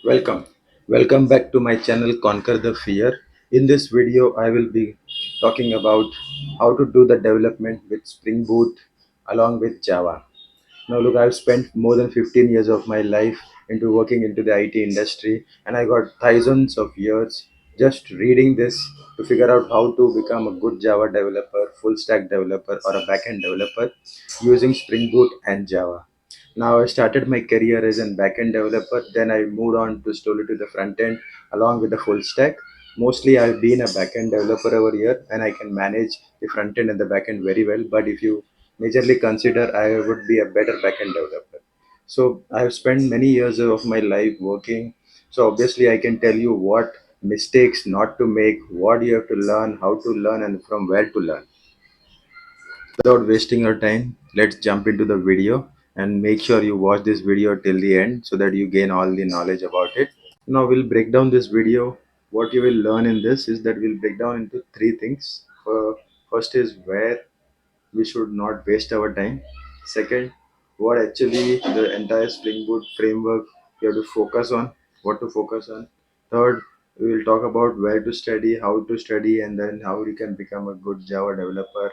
Welcome. Welcome back to my channel Conquer the Fear. In this video, I will be talking about how to do the development with Spring Boot along with Java. Now, look, I've spent more than 15 years of my life into working into the IT industry, and I got thousands of years just reading this to figure out how to become a good Java developer, full stack developer, or a backend developer using Spring Boot and Java. Now I started my career as a backend developer. Then I moved on to slowly to the front end along with the full stack. Mostly I've been a backend developer over here and I can manage the front end and the backend very well. But if you majorly consider, I would be a better backend developer. So I have spent many years of my life working. So obviously I can tell you what mistakes not to make, what you have to learn, how to learn, and from where to learn. Without wasting your time, let's jump into the video and make sure you watch this video till the end so that you gain all the knowledge about it. Now we'll break down this video. What you will learn in this is that we'll break down into three things. First is where we should not waste our time. Second, what actually the entire Spring Boot framework you have to focus on, what to focus on. Third, we will talk about where to study, how to study, and then how you can become a good Java developer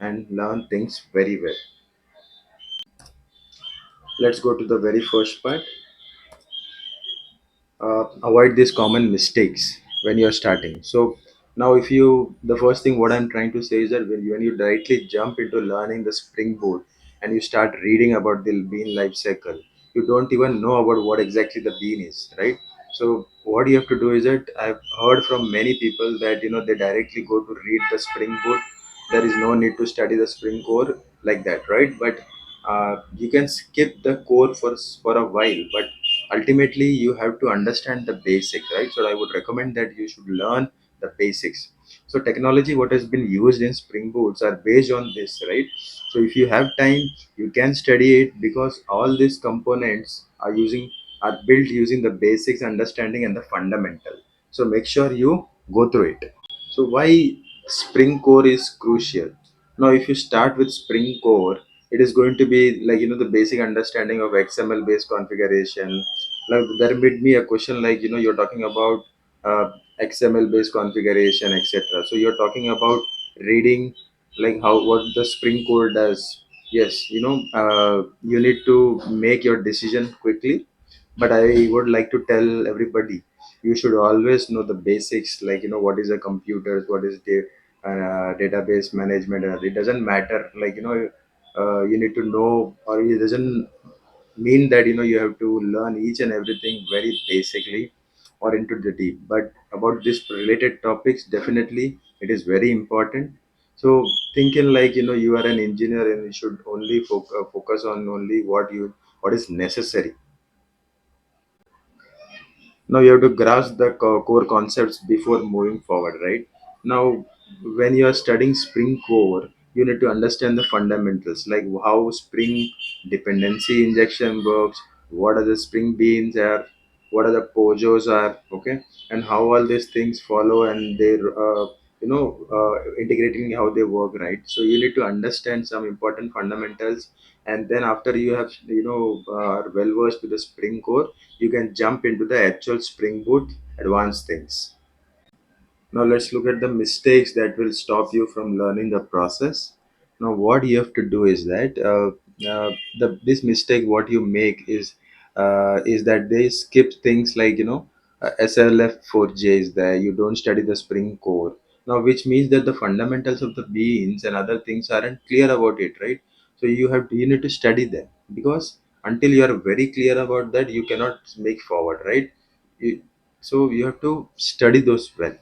and learn things very well. Let's go to the very first part. Avoid these common mistakes when you're starting. So now, if you the first thing what I'm trying to say is that when you directly jump into learning the Spring Boot and you start reading about the bean life cycle, you don't even know about what exactly the bean is, right? So what you have to do is that I've heard from many people that they directly go to read the Spring Boot. There is no need to study the Spring Core like that, right? But you can skip the core for a while, but ultimately you have to understand the basic, right? So I would recommend that you should learn the basics. So technology what has been used in Spring Boots are based on this, right? So if you have time, you can study it because all these components are built using the basics understanding and the fundamental. So make sure you go through it. So why Spring Core is crucial? Now, if you start with Spring Core, it is going to be like the basic understanding of XML based configuration. Like there made me a question like you're talking about XML based configuration, etc. So you're talking about reading like how what the Spring Core does. Yes, you need to make your decision quickly, but I would like to tell everybody you should always know the basics, like what is a computer, what is the database management. It doesn't matter, like you need to know, or it doesn't mean that you have to learn each and everything very basically or into the deep. But about this related topics, definitely it is very important. So thinking like you are an engineer and you should only focus on only what is necessary. Now you have to grasp the core concepts before moving forward, right? Now when you are studying Spring Core, you need to understand the fundamentals, like how Spring dependency injection works, what are the Spring beans are, what are the pojos are, okay, and how all these things follow and they integrating how they work, right? So you need to understand some important fundamentals, and then after you have are well versed with the Spring Core, you can jump into the actual Spring Boot advanced things. Now let's look at the mistakes that will stop you from learning the process. Now what you have to do is that this mistake what you make is that they skip things like SLF 4J is there. You don't study the Spring Core. Now which means that the fundamentals of the beans and other things aren't clear about it, right? So you need to study them, because until you are very clear about that, you cannot make forward, right? You, so you have to study those well.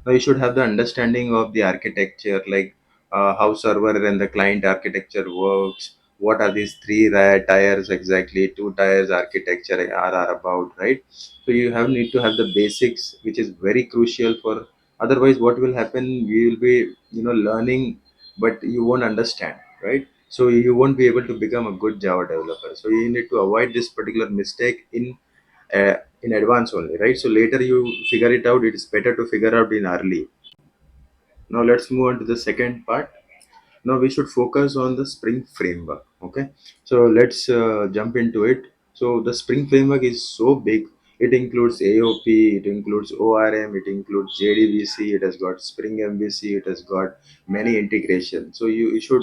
Now you should have the understanding of the architecture, like how server and the client architecture works. What are these tires exactly? Two tires architecture are about, right? So you have need to have the basics, which is very crucial for. Otherwise, what will happen? You will be learning, but you won't understand, right? So you won't be able to become a good Java developer. So you need to avoid this particular mistake in advance only, right? So later you figure it out. It is better to figure out in early. Now let's move on to the second part. Now we should focus on the Spring framework, okay? So let's jump into it. So the Spring framework is so big, It includes AOP, it includes ORM, it includes JDBC, it has got Spring MVC, it has got many integration. So you should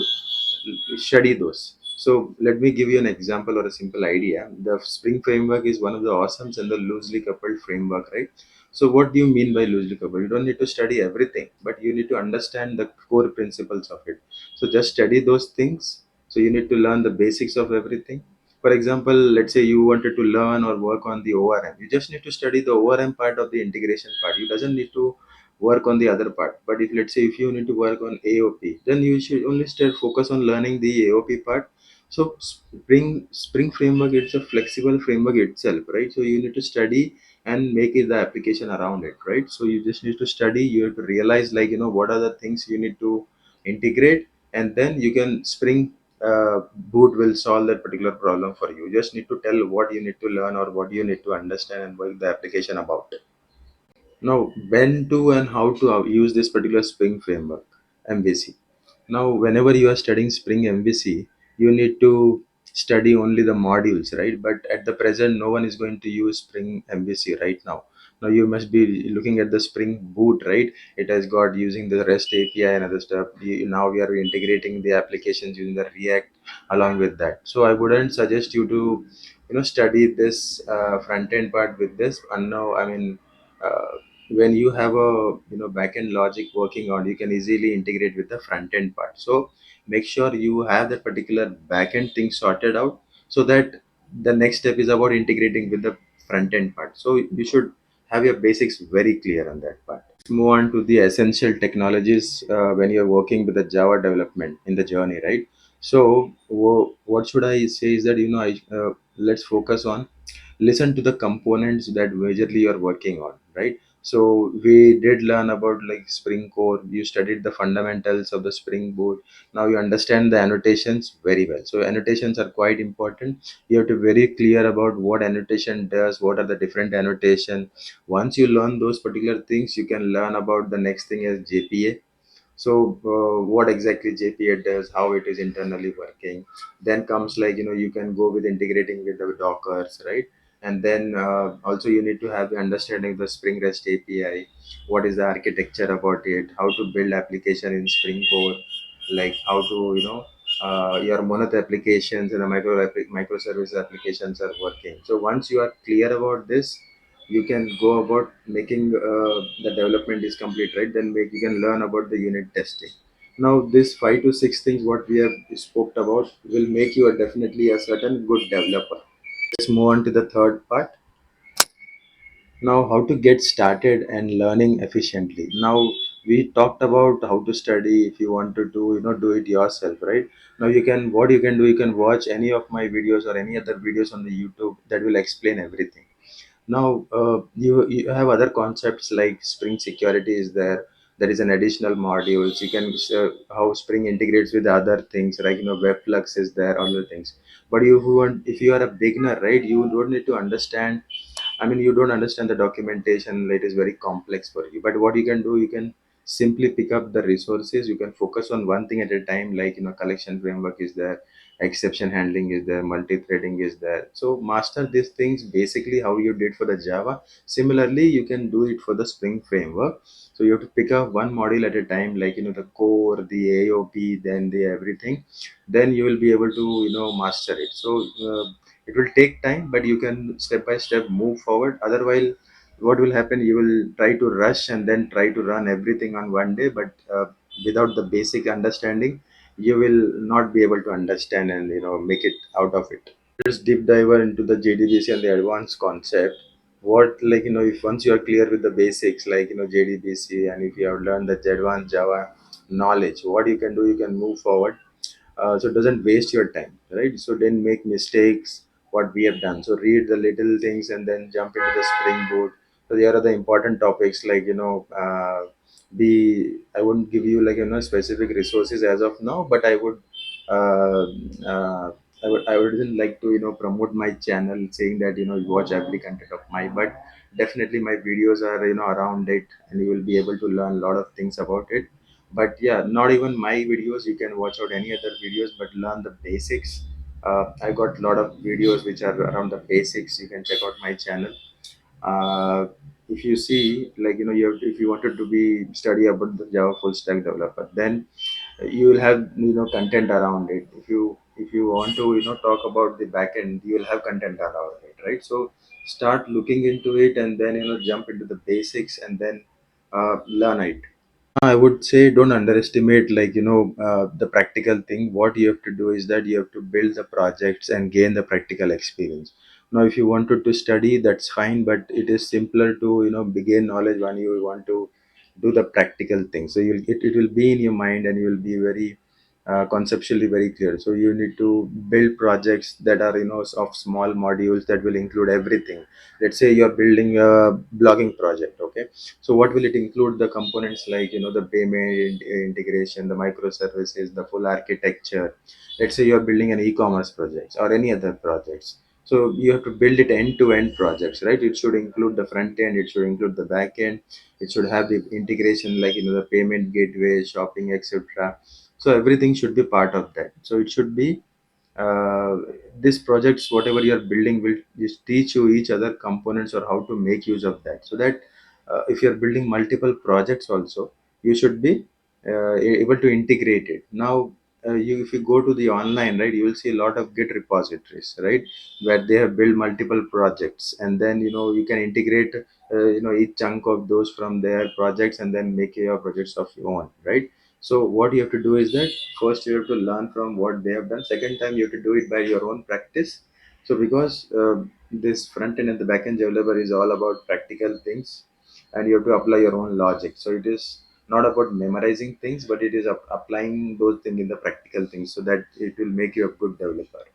study those. So let me give you an example or a simple idea. The Spring framework is one of the awesomes and the loosely coupled framework, right? So what do you mean by loosely coupled? You don't need to study everything, but you need to understand the core principles of it. So just study those things. So you need to learn the basics of everything. For example, let's say you wanted to learn or work on the ORM. You just need to study the ORM part of the integration part. You doesn't need to work on the other part. But if, let's say, if you need to work on AOP, then you should only start focus on learning the AOP part. So Spring framework, it's a flexible framework itself, right? So you need to study and make it the application around it, right? So you just need to study. You have to realize, like, what are the things you need to integrate, and then you can Spring boot will solve that particular problem for you. You just need to tell what you need to learn or what you need to understand and work the application about. Now, when to and how to use this particular Spring framework, MVC. Now, whenever you are studying Spring MVC, you need to study only the modules, right? But at the present, no one is going to use Spring MVC right now. Now, you must be looking at the Spring Boot, right? It has got using the REST API and other stuff. Now we are integrating the applications using the React along with that. So I wouldn't suggest you to, study this front end part with this. And now, I mean, uh, when you have a backend logic working on, you can easily integrate with the front end part. So make sure you have that particular backend thing sorted out, so that the next step is about integrating with the front end part. So you should have your basics very clear on that part. Let's move on to the essential technologies when you're working with the Java development in the journey, right? So what should I say is that, let's focus on listen to the components that majorly you're working on, right? So we did learn about like Spring Core. You studied the fundamentals of the Spring Boot. Now you understand the annotations very well. So annotations are quite important. You have to very clear about what annotation does, what are the different annotation. Once you learn those particular things, you can learn about the next thing as JPA. So what exactly JPA does, how it is internally working. Then comes, like, you can go with integrating with the Dockers, right? And then also you need to have the understanding of the Spring REST API. What is the architecture about it? How to build application in Spring Core, like how to your monolith applications and the microservice applications are working. So once you are clear about this, you can go about making the development is complete, right? Then you can learn about the unit testing. Now this 5 to 6 things what we have spoke about will make you a definitely a certain good developer. Let's move on to the third part. Now, how to get started and learning efficiently. Now we talked about how to study. If you want to do it yourself, right? Now you can, what you can do, you can watch any of my videos or any other videos on the YouTube that will explain everything. Now you have other concepts like Spring security is there. There is an additional modules. You can how Spring integrates with other things, like Webflux is there, other things. But if you are a beginner, right, you don't need to understand. I mean, you don't understand the documentation. It is very complex for you. But what you can do, you can simply pick up the resources. You can focus on one thing at a time. Like, collection framework is there, exception handling is there, multi-threading is there. So master these things basically how you did for the Java. Similarly, you can do it for the Spring framework. So you have to pick up one module at a time, like the core, the AOP, then the everything. Then you will be able to master it. So it will take time, but you can step by step move forward. Otherwise, what will happen, you will try to rush and then try to run everything on one day, but without the basic understanding, you will not be able to understand and make it out of it. Let's deep dive into the JDBC and the advanced concept. What, like, if once you are clear with the basics, like JDBC, and if you have learned the advanced Java knowledge, what you can do, you can move forward. So it doesn't waste your time, right? So then make mistakes what we have done. So read the little things and then jump into the Spring Boot. So there are the important topics, like the I wouldn't give you, like, specific resources as of now, but I would uh, uh, I wouldn't like to promote my channel saying that you watch every content of my, but definitely my videos are around it, and you will be able to learn a lot of things about it. But yeah, not even my videos, you can watch out any other videos, but learn the basics. I got a lot of videos which are around the basics. You can check out my channel. uh, if you see, like, you have, if you wanted to be study about the Java full stack developer, then you will have, content around it. If you want to, talk about the backend, you will have content around it, right? So start looking into it, and then, jump into the basics, and then learn it. I would say don't underestimate, like, the practical thing. What you have to do is that you have to build the projects and gain the practical experience. Now, if you wanted to study, that's fine, but it is simpler to, begin knowledge when you want to do the practical thing. So it will be in your mind, and you will be very conceptually very clear. So you need to build projects that are, of small modules that will include everything. Let's say you're building a blogging project, okay? So what will it include? The components, like, the payment integration, the microservices, the full architecture. Let's say you're building an e-commerce project or any other projects. So you have to build it end-to-end projects, right? It should include the front end, it should include the back end, it should have the integration, like, the payment gateway, shopping, etc. So everything should be part of that. So it should be, uh, these projects, whatever you are building, will just teach you each other components or how to make use of that, so that if you're building multiple projects also, you should be able to integrate it. Now, if you go to the online, right, you will see a lot of git repositories, right, where they have built multiple projects, and then, you can integrate each chunk of those from their projects, and then make your projects of your own, right? So what you have to do is that first you have to learn from what they have done. Second time, you have to do it by your own practice. So because this front end and the back end developer is all about practical things, and you have to apply your own logic. So it is not about memorizing things, but it is applying those things in the practical things, so that it will make you a good developer.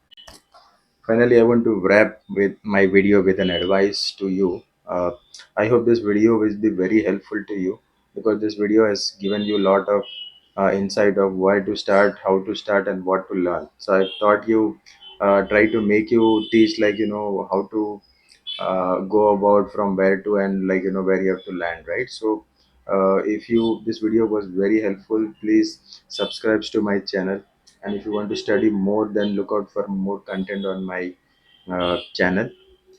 Finally, I want to wrap with my video with an advice to you. I hope this video will be very helpful to you, because this video has given you a lot of insight of where to start, how to start, and what to learn. So I thought you try to make you teach, like, how to go about from where to, and, like, where you have to land, right? So if you this video was very helpful, please subscribe to my channel. And if you want to study more, then look out for more content on my channel,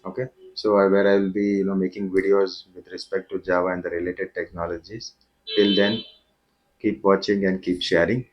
okay? So where I will be, making videos with respect to Java and the related technologies. Till then, keep watching and keep sharing.